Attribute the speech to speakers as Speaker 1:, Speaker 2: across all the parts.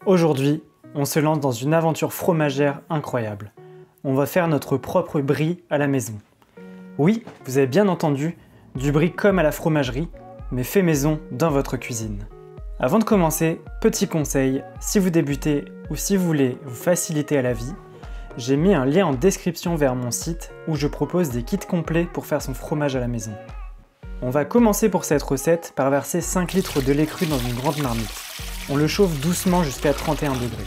Speaker 1: Aujourd'hui, on se lance dans une aventure fromagère incroyable. On va faire notre propre brie à la maison. Oui, vous avez bien entendu, du brie comme à la fromagerie, mais fait maison dans votre cuisine. Avant de commencer, petit conseil, si vous débutez ou si vous voulez vous faciliter à la vie, j'ai mis un lien en description vers mon site où je propose des kits complets pour faire son fromage à la maison. On va commencer pour cette recette par verser 5 litres de lait cru dans une grande marmite. On le chauffe doucement jusqu'à 31 degrés.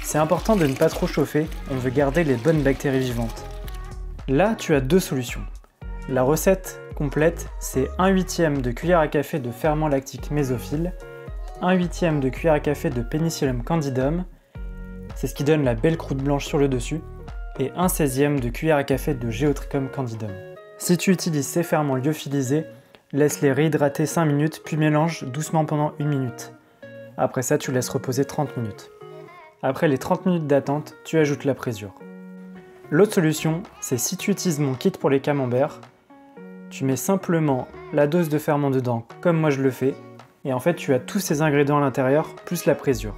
Speaker 1: C'est important de ne pas trop chauffer, on veut garder les bonnes bactéries vivantes. Là, tu as deux solutions. La recette complète, c'est 1/8 de cuillère à café de ferment lactique mésophile, 1/8 de cuillère à café de Penicillium candidum, c'est ce qui donne la belle croûte blanche sur le dessus, et 1/16 de cuillère à café de Geotrichum candidum. Si tu utilises ces ferments lyophilisés, laisse-les réhydrater 5 minutes, puis mélange doucement pendant 1 minute. Après ça, tu laisses reposer 30 minutes. Après les 30 minutes d'attente, tu ajoutes la présure. L'autre solution, c'est si tu utilises mon kit pour les camemberts, tu mets simplement la dose de ferment dedans, comme moi je le fais, et en fait tu as tous ces ingrédients à l'intérieur, plus la présure.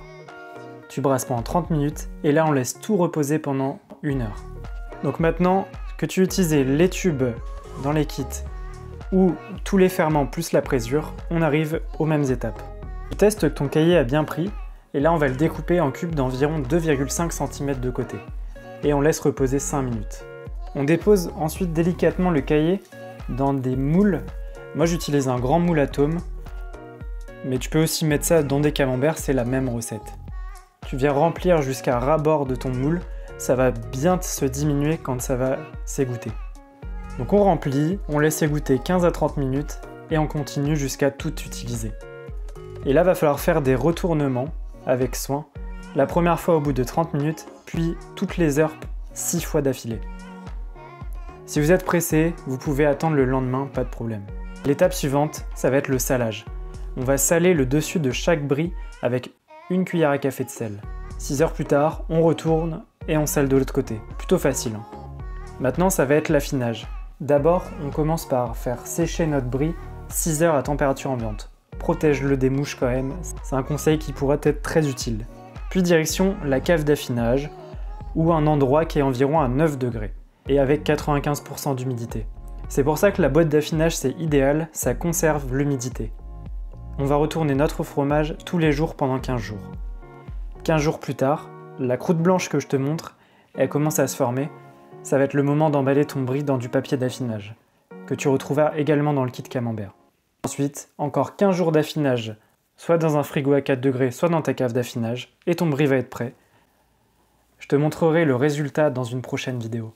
Speaker 1: Tu brasses pendant 30 minutes, et là on laisse tout reposer pendant 1 heure. Donc maintenant que tu utilises les tubes dans les kits, ou tous les ferments plus la présure, on arrive aux mêmes étapes. Tu testes que ton cahier a bien pris, et là on va le découper en cubes d'environ 2,5 cm de côté. Et on laisse reposer 5 minutes. On dépose ensuite délicatement le cahier dans des moules. Moi j'utilise un grand moule atome, mais tu peux aussi mettre ça dans des camemberts, c'est la même recette. Tu viens remplir jusqu'à ras-bord de ton moule, ça va bien se diminuer quand ça va s'égoutter. Donc on remplit, on laisse égoutter 15 à 30 minutes et on continue jusqu'à tout utiliser. Et là va falloir faire des retournements avec soin, la première fois au bout de 30 minutes, puis toutes les heures 6 fois d'affilée. Si vous êtes pressé, vous pouvez attendre le lendemain, pas de problème. L'étape suivante, ça va être le salage. On va saler le dessus de chaque brie avec 1 cuillère à café de sel. 6 heures plus tard, on retourne et on sale de l'autre côté. Plutôt facile. Maintenant, ça va être l'affinage. D'abord, on commence par faire sécher notre brie 6 heures à température ambiante. Protège-le des mouches quand même, c'est un conseil qui pourrait être très utile. Puis direction la cave d'affinage, ou un endroit qui est environ à 9 degrés, et avec 95% d'humidité. C'est pour ça que la boîte d'affinage c'est idéal, ça conserve l'humidité. On va retourner notre fromage tous les jours pendant 15 jours. 15 jours plus tard, la croûte blanche que je te montre, elle commence à se former. Ça va être le moment d'emballer ton brie dans du papier d'affinage, que tu retrouveras également dans le kit camembert. Ensuite, encore 15 jours d'affinage, soit dans un frigo à 4 degrés, soit dans ta cave d'affinage, et ton brie va être prêt. Je te montrerai le résultat dans une prochaine vidéo.